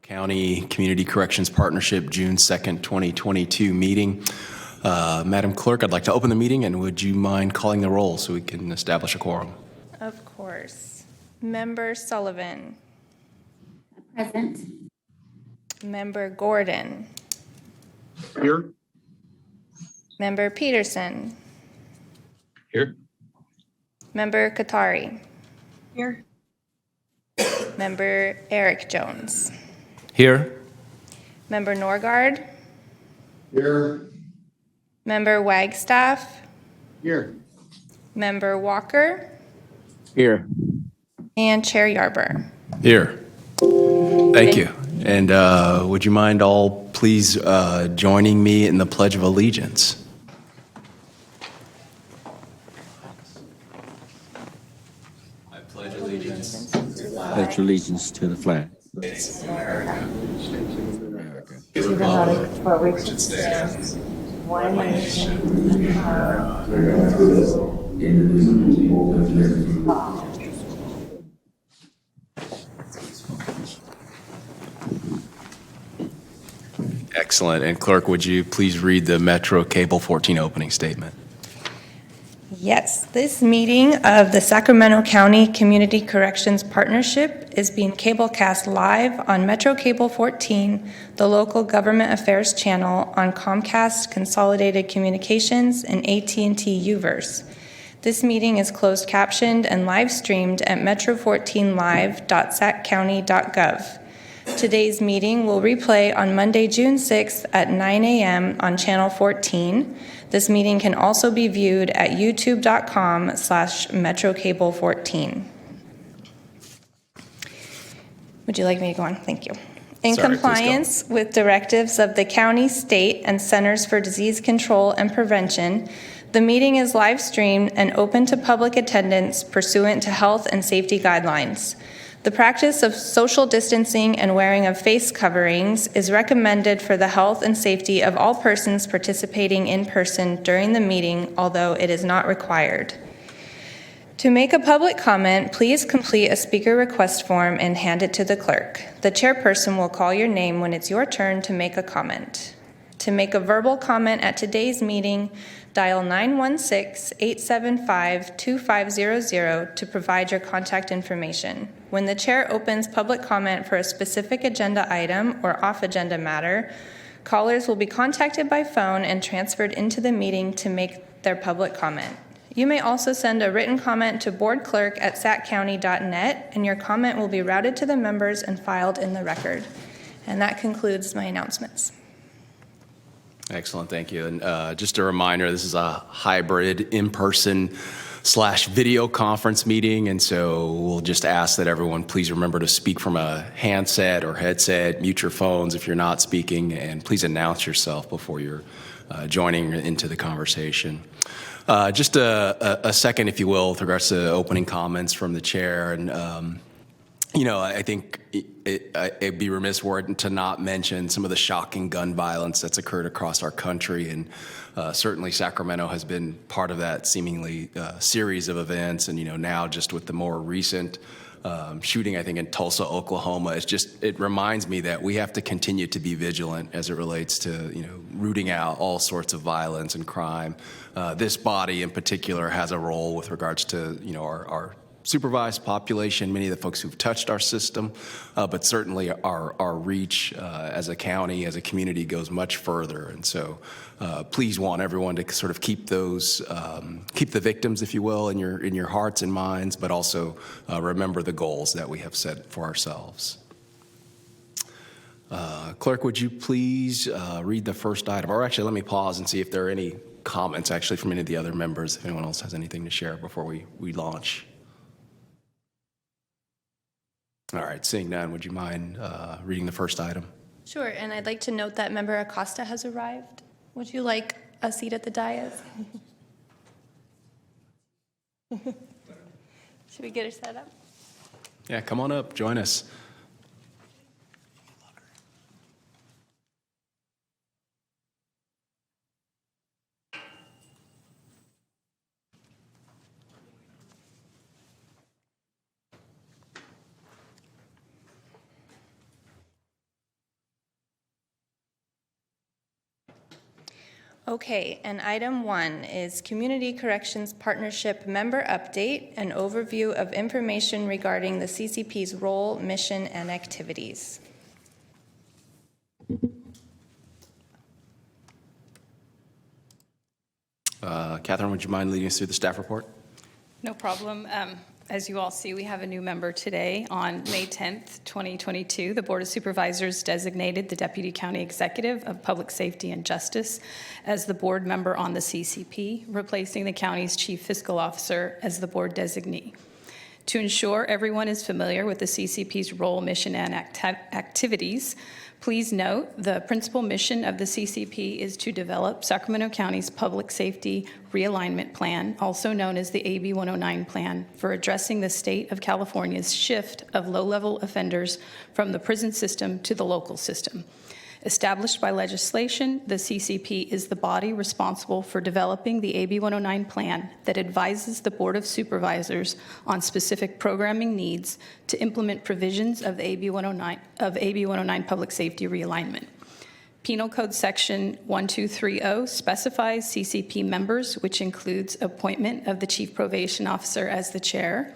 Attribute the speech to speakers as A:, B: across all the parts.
A: County Community Corrections Partnership, June 2nd, 2022 meeting. Madam Clerk, I'd like to open the meeting, and would you mind calling the roll so we can establish a quorum?
B: Of course. Member Sullivan.
C: Present.
B: Member Gordon.
D: Here.
B: Member Peterson.
D: Here.
B: Member Katari.
C: Here.
B: Member Eric Jones.
A: Here.
B: Member Norgard.
D: Here.
B: Member Wagstaff.
D: Here.
B: Member Walker.
D: Here.
B: And Chair Yarber.
A: Here. Thank you. And would you mind all please joining me in the Pledge of Allegiance? I pledge allegiance
E: Pledge allegiance to the flag.
C: To the republic for which it stands, one nation, indivisible, with liberty and justice.
A: Excellent. And Clerk, would you please read the Metro Cable 14 opening statement?
B: Yes, this meeting of the Sacramento County Community Corrections Partnership is being cablecast live on Metro Cable 14, the local government affairs channel on Comcast Consolidated Communications and AT&T Uverse. This meeting is closed captioned and live streamed at metro14live.saccounty.gov. Today's meeting will replay on Monday, June 6th at 9 a.m. on Channel 14. This meeting can also be viewed at youtube.com/metrocable14. Would you like me to go on? Thank you. In
A: Sorry, please go.
B: compliance with directives of the county, state, and Centers for Disease Control and Prevention, the meeting is live streamed and open to public attendance pursuant to health and safety guidelines. The practice of social distancing and wearing of face coverings is recommended for the health and safety of all persons participating in person during the meeting, although it is not required. To make a public comment, please complete a speaker request form and hand it to the clerk. The chairperson will call your name when it's your turn to make a comment. To make a verbal comment at today's meeting, dial 916-875-2500 to provide your contact information. When the chair opens public comment for a specific agenda item or off-agenda matter, callers will be contacted by phone and transferred into the meeting to make their public comment. You may also send a written comment to boardclerk@saccounty.net, and your comment will be routed to the members and filed in the record. And that concludes my announcements.
A: Excellent, thank you. And just a reminder, this is a hybrid in-person/video conference meeting, and so we'll just ask that everyone please remember to speak from a handset or headset, mute your phones if you're not speaking, and please announce yourself before you're joining into the conversation. Just a second, if you will, with regards to opening comments from the chair. And I think it'd be remiss were it to not mention some of the shocking gun violence that's occurred across our country. And certainly Sacramento has been part of that seemingly series of events. And, now just with the more recent shooting, I think, in Tulsa, Oklahoma, it reminds me that we have to continue to be vigilant as it relates to, rooting out all sorts of violence and crime. This body in particular has a role with regards to, our supervised population, many of the folks who've touched our system, but certainly our reach as a county, as a community goes much further. And so please want everyone to sort of keep the victims, if you will, in your hearts and minds, but also remember the goals that we have set for ourselves. Clerk, would you please read the first item? Or actually, let me pause and see if there are any comments actually from any of the other members, if anyone else has anything to share before we launch. All right, seeing none, would you mind reading the first item?
B: Sure, and I'd like to note that Member Acosta has arrived. Would you like a seat at the dais? Should we get her set up?
A: Yeah, come on up, join us.
B: Okay, and item 1 is Community Corrections Partnership Member Update, an overview of information regarding the CCP's role, mission, and activities.
A: Catherine, would you mind leading us through the staff report?
F: No problem. As you all see, we have a new member today. On May 10th, 2022, the Board of Supervisors designated the Deputy County Executive of Public Safety and Justice as the board member on the CCP, replacing the county's Chief Fiscal Officer as the board designee. To ensure everyone is familiar with the CCP's role, mission, and activities, please note the principal mission of the CCP is to develop Sacramento County's Public Safety Realignment Plan, also known as the AB 109 Plan, for addressing the state of California's shift of low-level offenders from the prison system to the local system. Established by legislation, the CCP is the body responsible for developing the AB 109 plan that advises the Board of Supervisors on specific programming needs to implement provisions of the AB 109 Public Safety Realignment. Penal Code Section 1230 specifies CCP members, which includes appointment of the Chief Probation Officer as the chair.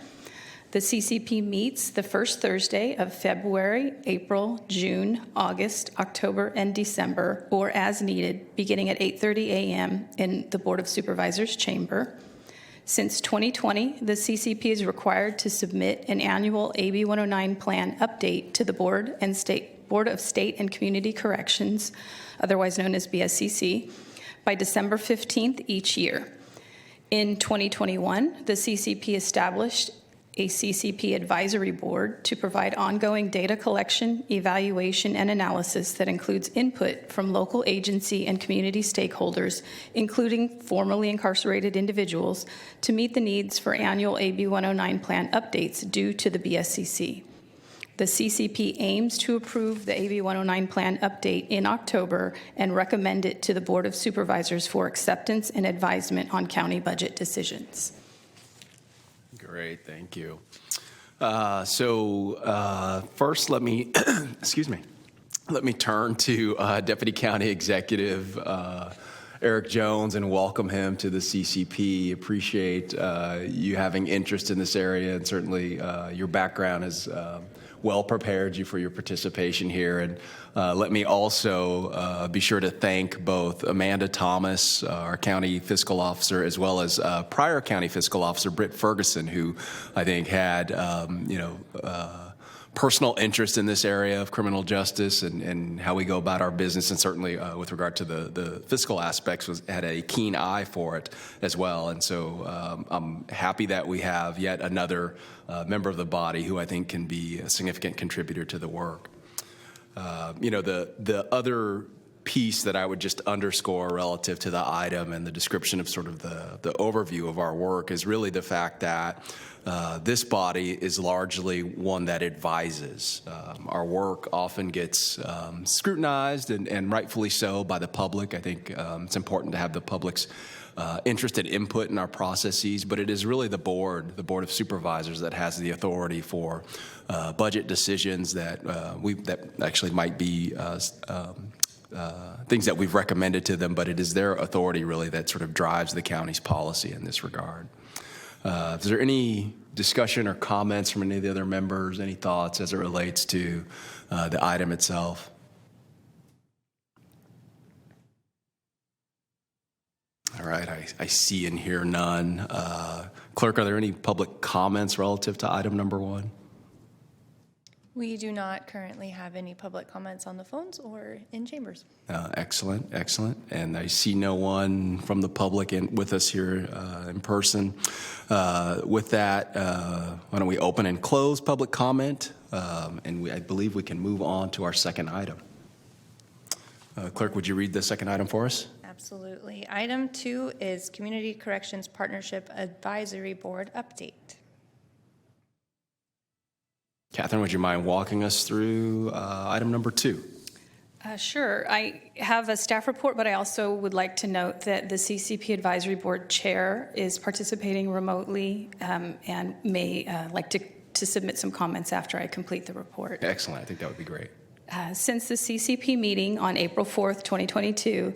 F: The CCP meets the first Thursday of February, April, June, August, October, and December, or as needed, beginning at 8:30 a.m. in the Board of Supervisors chamber. Since 2020, the CCP is required to submit an annual AB 109 plan update to the Board of State and Community Corrections, otherwise known as BSCC, by December 15th each year. In 2021, the CCP established a CCP advisory board to provide ongoing data collection, evaluation, and analysis that includes input from local agency and community stakeholders, including formerly incarcerated individuals, to meet the needs for annual AB 109 plan updates due to the BSCC. The CCP aims to approve the AB 109 plan update in October and recommend it to the Board of Supervisors for acceptance and advisement on county budget decisions.
A: Great, thank you. First, let me, let me turn to Deputy County Executive Eric Jones and welcome him to the CCP. Appreciate you having interest in this area, and certainly your background has well prepared you for your participation here. And let me also be sure to thank both Amanda Thomas, our county fiscal officer, as well as prior county fiscal officer Britt Ferguson, who I think had personal interest in this area of criminal justice and how we go about our business, and certainly with regard to the fiscal aspects had a keen eye for it as well. And so I'm happy that we have yet another member of the body who I think can be a significant contributor to the work. The other piece that I would just underscore relative to the item and the description of sort of the overview of our work is really the fact that this body is largely one that advises. Our work often gets scrutinized, and rightfully so, by the public. I think it's important to have the public's interest and input in our processes, but it is really the Board of Supervisors, that has the authority for budget decisions that actually might be things that we've recommended to them, but it is their authority really that sort of drives the county's policy in this regard. Is there any discussion or comments from any of the other members, any thoughts as it relates to the item itself? All right, I see and hear none. Clerk, are there any public comments relative to item number 1?
B: We do not currently have any public comments on the phones or in chambers.
A: Excellent. And I see no one from the public with us here in person. With that, why don't we open and close public comment? And I believe we can move on to our second item. Clerk, would you read the second item for us?
B: Absolutely. Item 2 is Community Corrections Partnership Advisory Board Update.
A: Catherine, would you mind walking us through item number 2?
F: Sure. I have a staff report, but I also would like to note that the CCP Advisory Board Chair is participating remotely and may like to submit some comments after I complete the report.
A: Excellent. I think that would be great.
F: Since the CCP meeting on April 4th, 2022,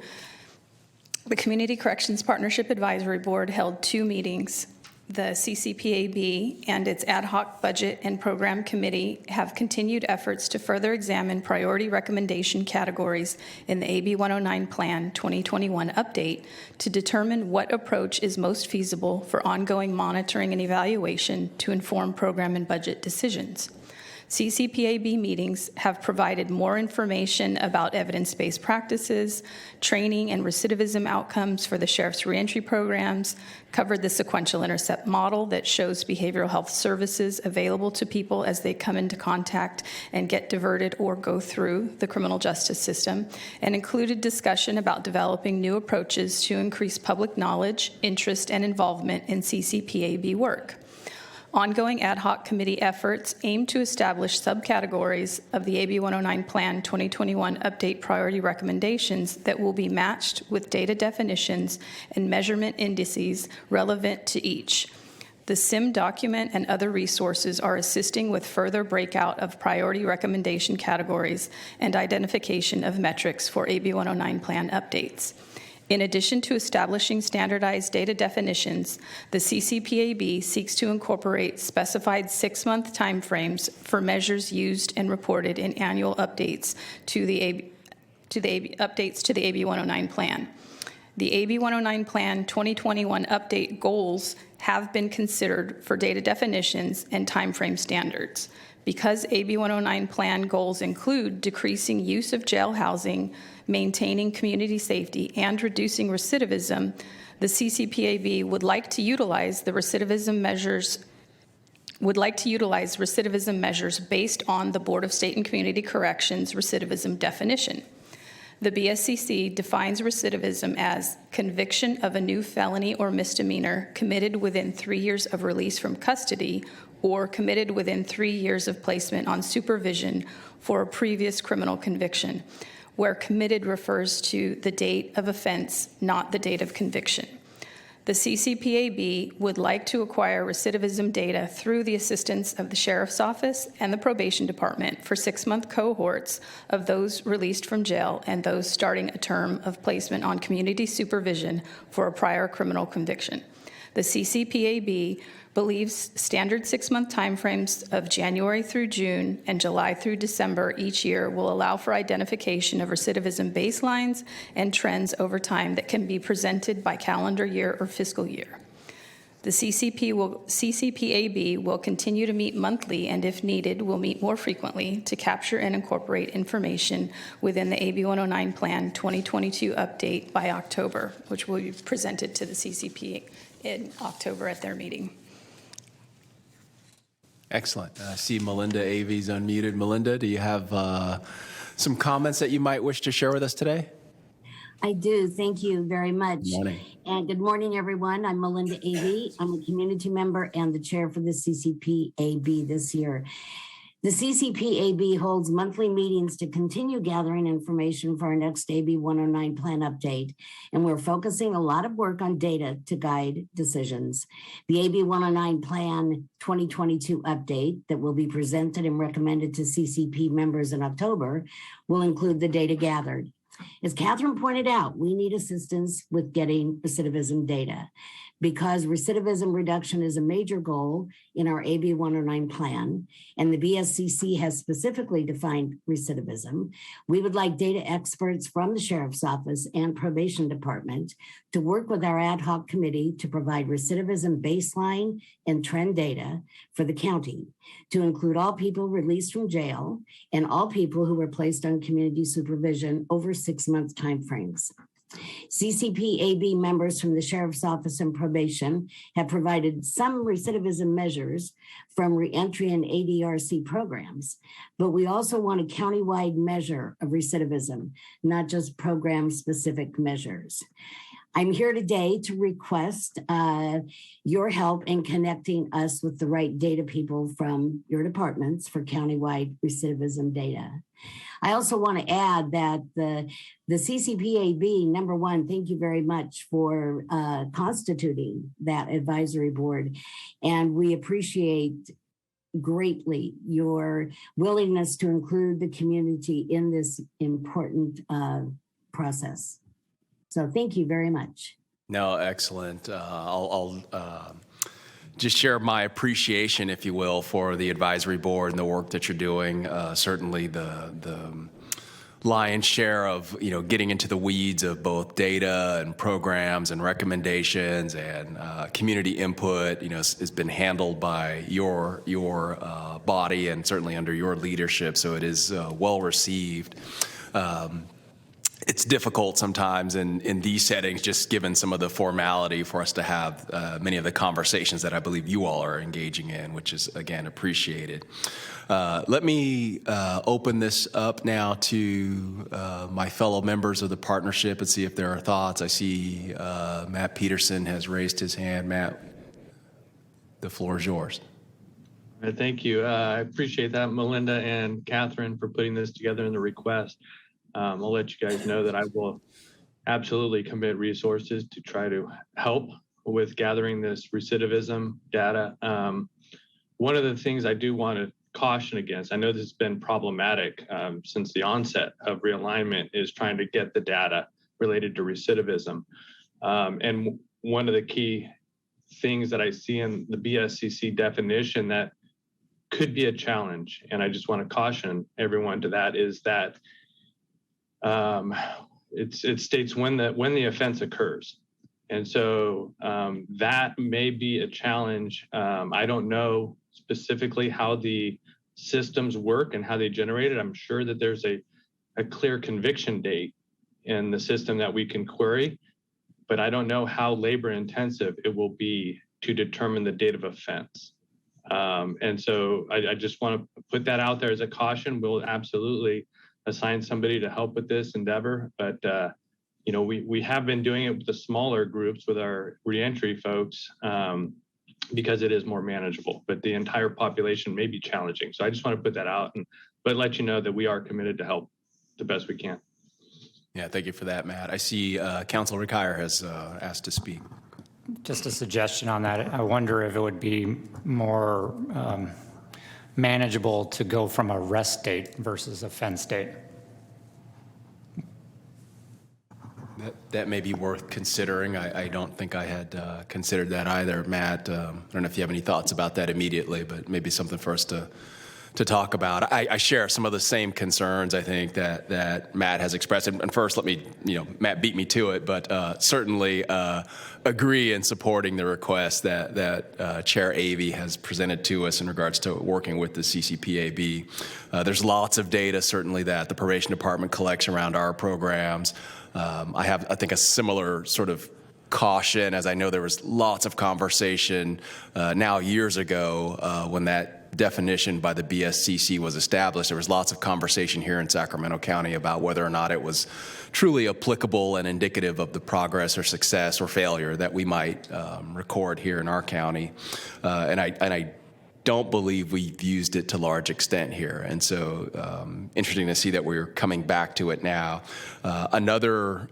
F: The Community Corrections Partnership Advisory Board held 2 meetings. The CCPAB and its ad hoc budget and program committee have continued efforts to further examine priority recommendation categories in the AB 109 Plan 2021 update to determine what approach is most feasible for ongoing monitoring and evaluation to inform program and budget decisions. CCPAB meetings have provided more information about evidence-based practices, training and recidivism outcomes for the Sheriff's reentry programs, covered the sequential intercept model that shows behavioral health services available to people as they come into contact and get diverted or go through the criminal justice system, and included discussion about developing new approaches to increase public knowledge, interest, and involvement in CCPAB work. Ongoing ad hoc committee efforts aim to establish subcategories of the AB 109 Plan 2021 update priority recommendations that will be matched with data definitions and measurement indices relevant to each. The SIM document and other resources are assisting with further breakout of priority recommendation categories and identification of metrics for AB 109 Plan updates. In addition to establishing standardized data definitions, the CCPAB seeks to incorporate specified 6-month timeframes for measures used and reported in annual updates to the AB 109 plan. The AB 109 Plan 2021 update goals have been considered for data definitions and timeframe standards. Because AB 109 Plan goals include decreasing use of jail housing, maintaining community safety, and reducing recidivism, the CCPAB would like to utilize recidivism measures based on the Board of State and Community Corrections Recidivism Definition. The BSCC defines recidivism as conviction of a new felony or misdemeanor committed within 3 years of release from custody or committed within 3 years of placement on supervision for a previous criminal conviction, where committed refers to the date of offense, not the date of conviction. The CCPAB would like to acquire recidivism data through the assistance of the Sheriff's Office and the Probation Department for 6-month cohorts of those released from jail and those starting a term of placement on community supervision for a prior criminal conviction. The CCPAB believes standard 6-month timeframes of January through June and July through December each year will allow for identification of recidivism baselines and trends over time that can be presented by calendar year or fiscal year. The CCPAB will continue to meet monthly and, if needed, will meet more frequently to capture and incorporate information within the AB 109 Plan 2022 update by October, which will be presented to the CCP in October at their meeting.
A: Excellent. I see Melinda Avey's unmuted. Melinda, do you have some comments that you might wish to share with us today?
C: I do. Thank you very much.
A: Good morning.
C: And good morning, everyone. I'm Melinda Avey. I'm a community member and the chair for the CCPAB this year. The CCPAB holds monthly meetings to continue gathering information for our next AB 109 plan update, and we're focusing a lot of work on data to guide decisions. The AB 109 Plan 2022 update that will be presented and recommended to CCP members in October will include the data gathered. As Catherine pointed out, we need assistance with getting recidivism data. Because recidivism reduction is a major goal in our AB 109 plan, and the BSCC has specifically defined recidivism, we would like data experts from the Sheriff's Office and Probation Department to work with our ad hoc committee to provide recidivism baseline and trend data for the county, to include all people released from jail and all people who were placed on community supervision over 6-month timeframes. CCPAB members from the Sheriff's Office and Probation have provided some recidivism measures from reentry and ADRC programs, but we also want a countywide measure of recidivism, not just program-specific measures. I'm here today to request your help in connecting us with the right data people from your departments for countywide recidivism data. I also want to add that the CCPAB, number one, thank you very much for constituting that advisory board. And we appreciate greatly your willingness to include the community in this important process. So thank you very much.
A: No, excellent. I'll just share my appreciation, if you will, for the advisory board and the work that you're doing. Certainly the lion's share of, getting into the weeds of both data and programs and recommendations and community input, has been handled by your body and certainly under your leadership. So it is well received. It's difficult sometimes in these settings, just given some of the formality, for us to have many of the conversations that I believe you all are engaging in, which is, again, appreciated. Let me open this up now to my fellow members of the partnership and see if there are thoughts. I see Matt Peterson has raised his hand. Matt, the floor is yours.
G: Thank you. I appreciate that, Melinda and Catherine, for putting this together in the request. I'll let you guys know that I will absolutely commit resources to try to help with gathering this recidivism data. One of the things I do want to caution against, I know this has been problematic since the onset of realignment, is trying to get the data related to recidivism. And one of the key things that I see in the BSCC definition that could be a challenge, and I just want to caution everyone to that, is that it states when the offense occurs. And so that may be a challenge. I don't know specifically how the systems work and how they generate it. I'm sure that there's a clear conviction date in the system that we can query, but I don't know how labor intensive it will be to determine the date of offense. And so I just want to put that out there as a caution. We'll absolutely assign somebody to help with this endeavor, but we have been doing it with the smaller groups with our reentry folks because it is more manageable, but the entire population may be challenging. So I just want to put that out but let you know that we are committed to help the best we can.
A: Yeah, thank you for that, Matt. I see Councilor Rickire has asked to speak.
H: Just a suggestion on that. I wonder if it would be more manageable to go from a rest date versus offense date.
A: That may be worth considering. I don't think I had considered that either, Matt. I don't know if you have any thoughts about that immediately, but maybe something for us to talk about. I share some of the same concerns, I think, that Matt has expressed. And first, let me, Matt beat me to it, but certainly agree in supporting the request that Chair Avey has presented to us in regards to working with the CCPAB. There's lots of data, certainly, that the probation department collects around our programs. I have, I think, a similar sort of caution, as I know there was lots of conversation now years ago when that definition by the BSCC was established. There was lots of conversation here in Sacramento County about whether or not it was truly applicable and indicative of the progress or success or failure that we might record here in our county. And I don't believe we've used it to large extent here. And so interesting to see that we're coming back to it now. Another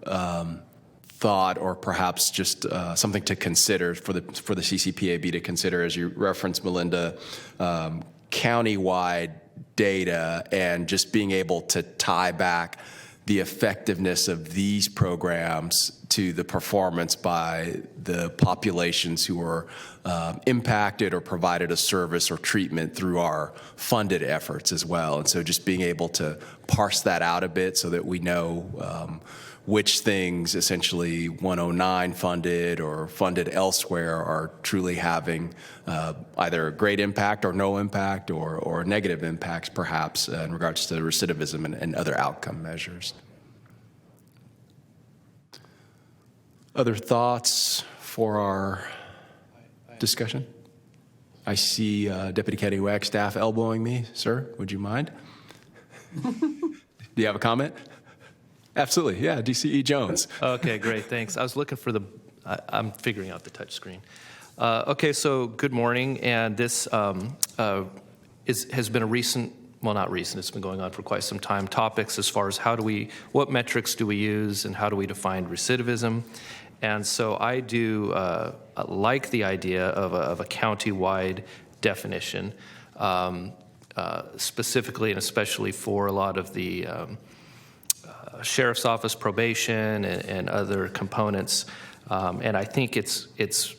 A: thought, or perhaps just something to consider for the CCPAB to consider, as you referenced, Melinda, countywide data and just being able to tie back the effectiveness of these programs to the performance by the populations who are impacted or provided a service or treatment through our funded efforts as well. And so just being able to parse that out a bit so that we know which things essentially 109 funded or funded elsewhere are truly having either a great impact or no impact or negative impacts perhaps in regards to recidivism and other outcome measures. Other thoughts for our discussion? I see Deputy Caddy Wagstaff elbowing me. Sir, would you mind? Do you have a comment? Absolutely, yeah, DCE Jones.
I: Okay, great, thanks. I was looking for I'm figuring out the touch screen. Okay, so good morning, and this has been a recent, well, not recent, it's been going on for quite some time, topics as far as what metrics do we use and how do we define recidivism. And so I do like the idea of a county-wide definition, specifically and especially for a lot of the sheriff's office probation and other components. And I think it's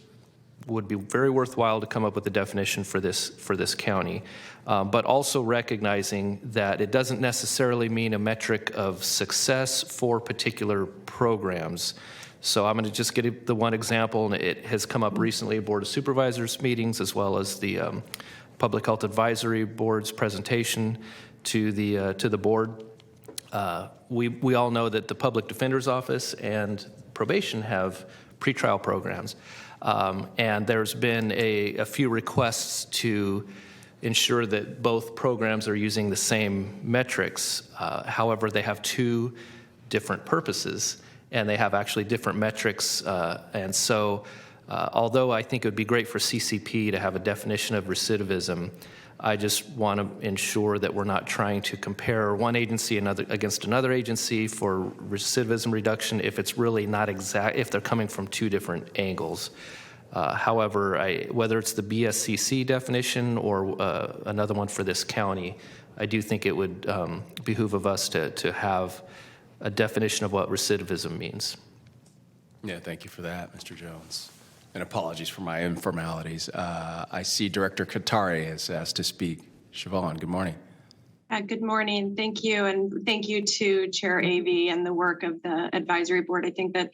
I: would be very worthwhile to come up with a definition for this county, but also recognizing that it doesn't necessarily mean a metric of success for particular programs. So I'm going to just give the one example, and it has come up recently at Board of Supervisors meetings, as well as the Public Health Advisory Board's presentation to the board. We all know that the Public Defender's Office and probation have pretrial programs. And there's been a few requests to ensure that both programs are using the same metrics. However, they have two different purposes, and they have actually different metrics. And so, although I think it would be great for CCP to have a definition of recidivism, I just want to ensure that we're not trying to compare one agency against another agency for recidivism reduction if it's really not exact, if they're coming from two different angles. However, whether it's the BSCC definition or another one for this county, I do think it would behoove of us to have a definition of what recidivism means.
A: Yeah, thank you for that, Mr. Jones. And apologies for my informalities. I see Director Katari has asked to speak. Siobhan, good morning.
J: Good morning. Thank you. And thank you to Chair Avey and the work of the advisory board. I think that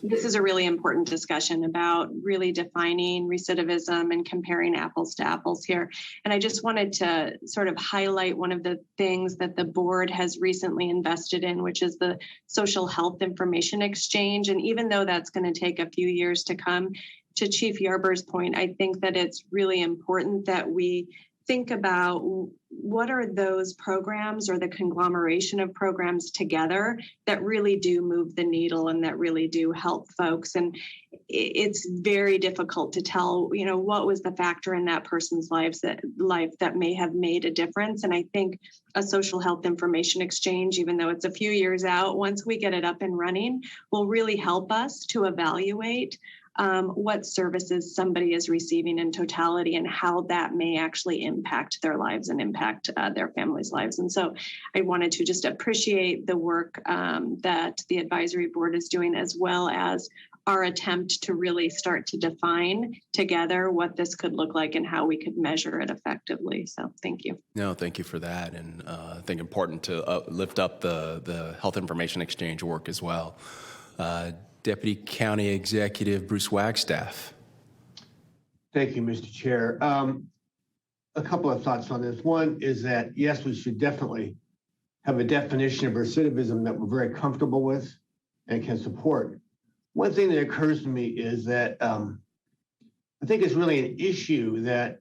J: this is a really important discussion about really defining recidivism and comparing apples to apples here. And I just wanted to sort of highlight one of the things that the board has recently invested in, which is the social health information exchange. And even though that's going to take a few years to come, to Chief Yarber's point, I think that it's really important that we think about what are those programs or the conglomeration of programs together that really do move the needle and that really do help folks. And it's very difficult to tell, what was the factor in that person's life that may have made a difference. And I think a social health information exchange, even though it's a few years out, once we get it up and running, will really help us to evaluate what services somebody is receiving in totality and how that may actually impact their lives and impact their families' lives. And so I wanted to just appreciate the work that the advisory board is doing, as well as our attempt to really start to define together what this could look like and how we could measure it effectively. So thank you.
A: No, thank you for that. And I think important to lift up the health information exchange work as well. Deputy County Executive Bruce Wagstaff.
D: Thank you, Mr. Chair. A couple of thoughts on this. One is that, yes, we should definitely have a definition of recidivism that we're very comfortable with and can support. One thing that occurs to me is that I think it's really an issue that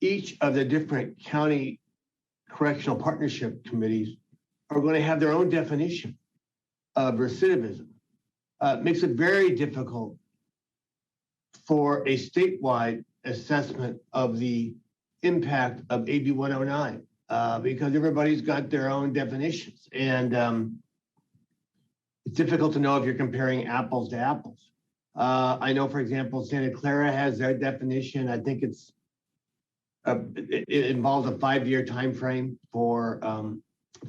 D: each of the different county correctional partnership committees are going to have their own definition of recidivism. Makes it very difficult for a statewide assessment of the impact of AB 109 because everybody's got their own definitions. And it's difficult to know if you're comparing apples to apples. I know, for example, Santa Clara has their definition. I think it involves a 5-year time frame for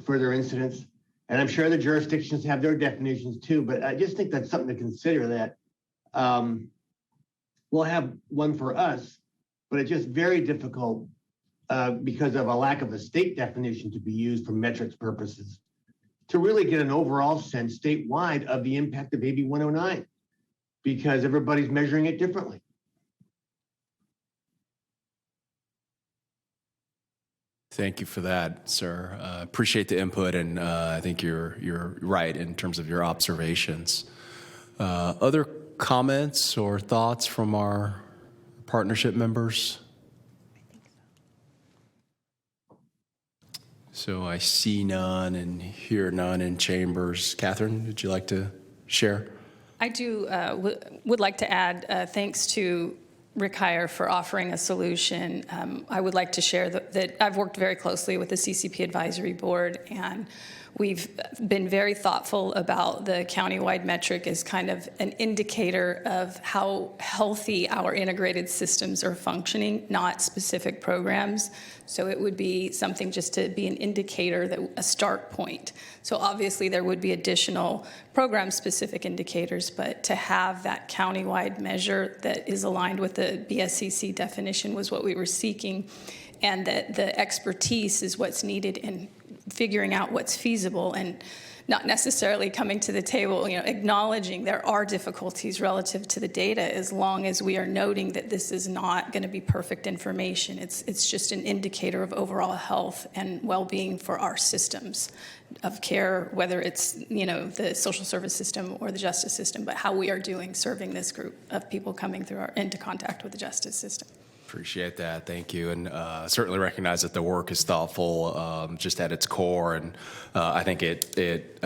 D: further incidents. And I'm sure the jurisdictions have their definitions too, but I just think that's something to consider, that we'll have one for us, but it's just very difficult because of a lack of a state definition to be used for metrics purposes to really get an overall sense statewide of the impact of AB 109 because everybody's measuring it differently.
A: Thank you for that, sir. Appreciate the input, and I think you're right in terms of your observations. Other comments or thoughts from our partnership members? So I see none and hear none in chambers. Catherine, would you like to share?
F: I do would like to add thanks to Rick Heyer for offering a solution. I would like to share that I've worked very closely with the CCP Advisory Board, and we've been very thoughtful about the countywide metric as kind of an indicator of how healthy our integrated systems are functioning, not specific programs. So it would be something just to be an indicator, that a start point. So obviously there would be additional program-specific indicators, but to have that countywide measure that is aligned with the BSCC definition was what we were seeking, and that the expertise is what's needed in figuring out what's feasible, and not necessarily coming to the table, acknowledging there are difficulties relative to the data, as long as we are noting that this is not going to be perfect information. It's just an indicator of overall health and well-being for our systems of care, whether it's, the social service system or the justice system, but how we are doing serving this group of people coming into contact with the justice system.
A: Appreciate that. Thank you. And certainly recognize that the work is thoughtful, just at its core. And I think it's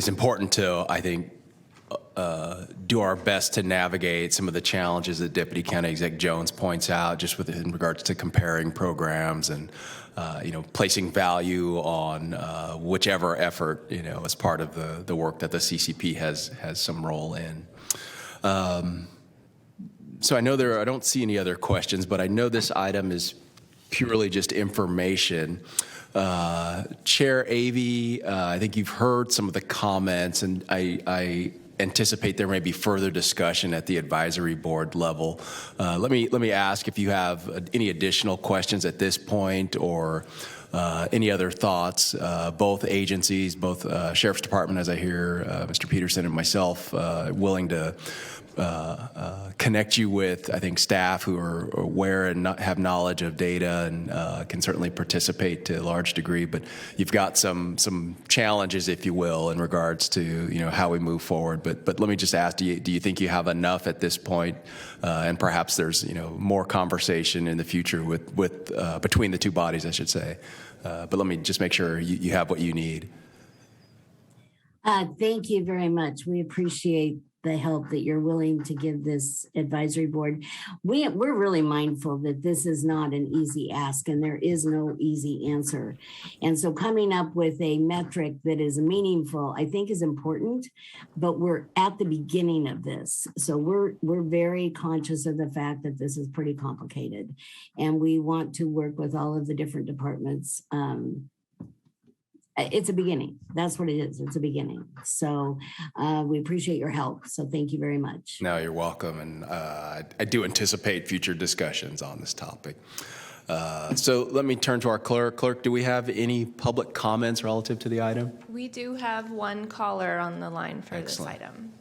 A: important to, do our best to navigate some of the challenges that Deputy County Exec Jones points out, just in regards to comparing programs and, placing value on whichever effort, as part of the work that the CCP has some role in. So I know I don't see any other questions, but I know this item is purely just information. Chair Avey, I think you've heard some of the comments, and I anticipate there may be further discussion at the advisory board level. Let me ask if you have any additional questions at this point, or any other thoughts. Both agencies, both Sheriff's Department, as I hear Mr. Peterson, and myself, willing to connect you with, I think, staff who are aware and have knowledge of data, and can certainly participate to a large degree. But you've got some challenges, if you will, in regards to how we move forward. But let me just ask: do you think you have enough at this point, and perhaps there's more conversation in the future with between the two bodies, I should say. But let me just make sure you have what you need.
C: Thank you very much. We appreciate the help that you're willing to give this advisory board. We're really mindful that this is not an easy ask, and there is no easy answer. And so coming up with a metric that is meaningful, I think, is important, but we're at the beginning of this. So we're very conscious of the fact that this is pretty complicated, and we want to work with all of the different departments. It's a beginning. That's what it is. It's a beginning. So we appreciate your help. So thank you very much.
A: No, you're welcome. And I do anticipate future discussions on this topic. So let me turn to our clerk. Clerk, do we have any public comments relative to the item?
B: We do have one caller on the line for
A: Excellent.
B: this item.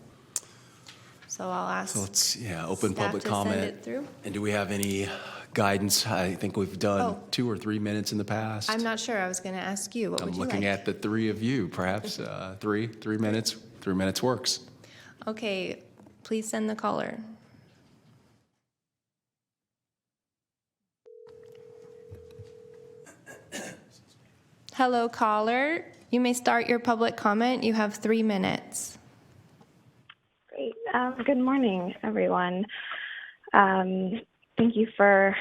B: So I'll ask.
A: So let's open
B: staff
A: public
B: to
A: comment.
B: send it through.
A: And do we have any guidance? I think we've done 2 or 3 minutes in the past.
B: I'm not sure. I was going to ask you. What would you like?
A: I'm looking at the three of you. Perhaps 3 minutes. 3 minutes works.
B: Okay, please send the caller. Hello, caller. You may start your public comment. You have 3 minutes.
K: Great. Good morning, everyone. Thank you for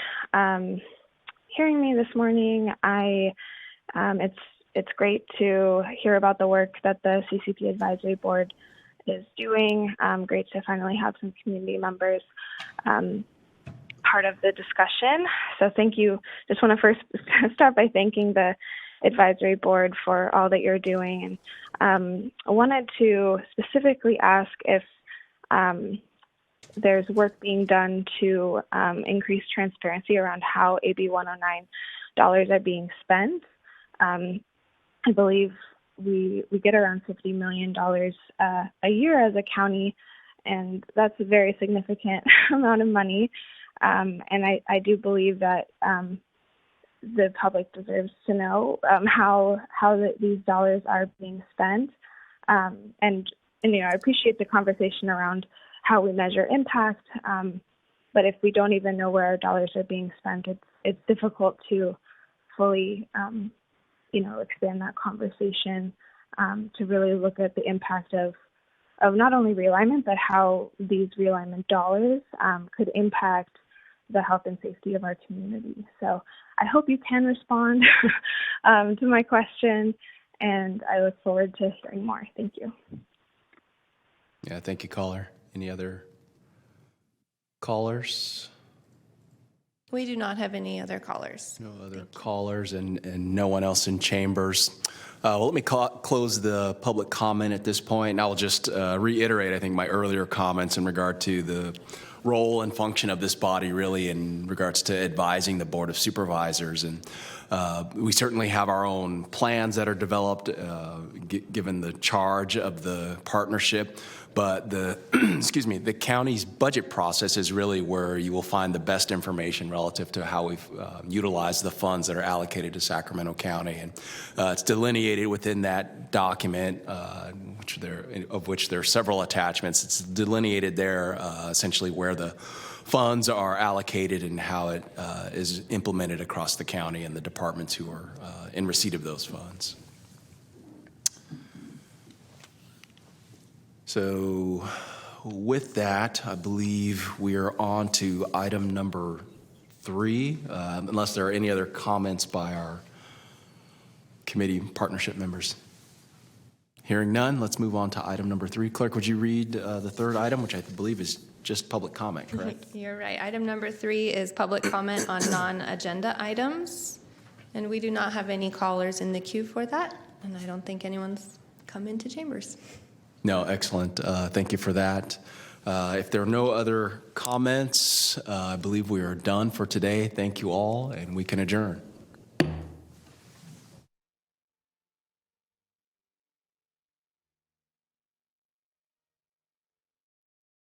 K: hearing me this morning. It's great to hear about the work that the CCP Advisory Board is doing. Great to finally have some community members part of the discussion. So thank you. Just want to first start by thanking the Advisory Board for all that you're doing. And I wanted to specifically ask if there's work being done to increase transparency around how AB 109 dollars are being spent. I believe we get around $50 million a year as a county, and that's a very significant amount of money. And I do believe that the public deserves to know how these dollars are being spent. And I appreciate the conversation around how we measure impact, but if we don't even know where our dollars are being spent, it's difficult to fully, expand that conversation to really look at the impact of of not only realignment, but how these realignment dollars could impact the health and safety of our community. So I hope you can respond to my question, and I look forward to hearing more. Thank you.
A: Yeah, thank you, caller. Any other callers?
B: We do not have any other callers.
A: No other callers and no one else in chambers. Well, let me close the public comment at this point, and I'll just reiterate, I think, my earlier comments in regard to the role and function of this body, really, in regards to advising the Board of Supervisors. And we certainly have our own plans that are developed, given the charge of the partnership. But the, excuse me, the county's budget process is really where you will find the best information relative to how we've utilized the funds that are allocated to Sacramento County. And it's delineated within that document, of which there are several attachments. It's delineated there essentially where the funds are allocated and how it is implemented across the county and the departments who are in receipt of those funds. So with that, I believe we are on to item number 3, unless there are any other comments by our committee partnership members. Hearing none, let's move on to item number 3. Clerk, would you read the third item, which I believe is just public comment, correct?
B: You're right. Item number 3 is public comment on non-agenda items. And we do not have any callers in the queue for that. And I don't think anyone's come into chambers.
A: No, excellent. Thank you for that. If there are no other comments, I believe we are done for today. Thank you all, and we can adjourn.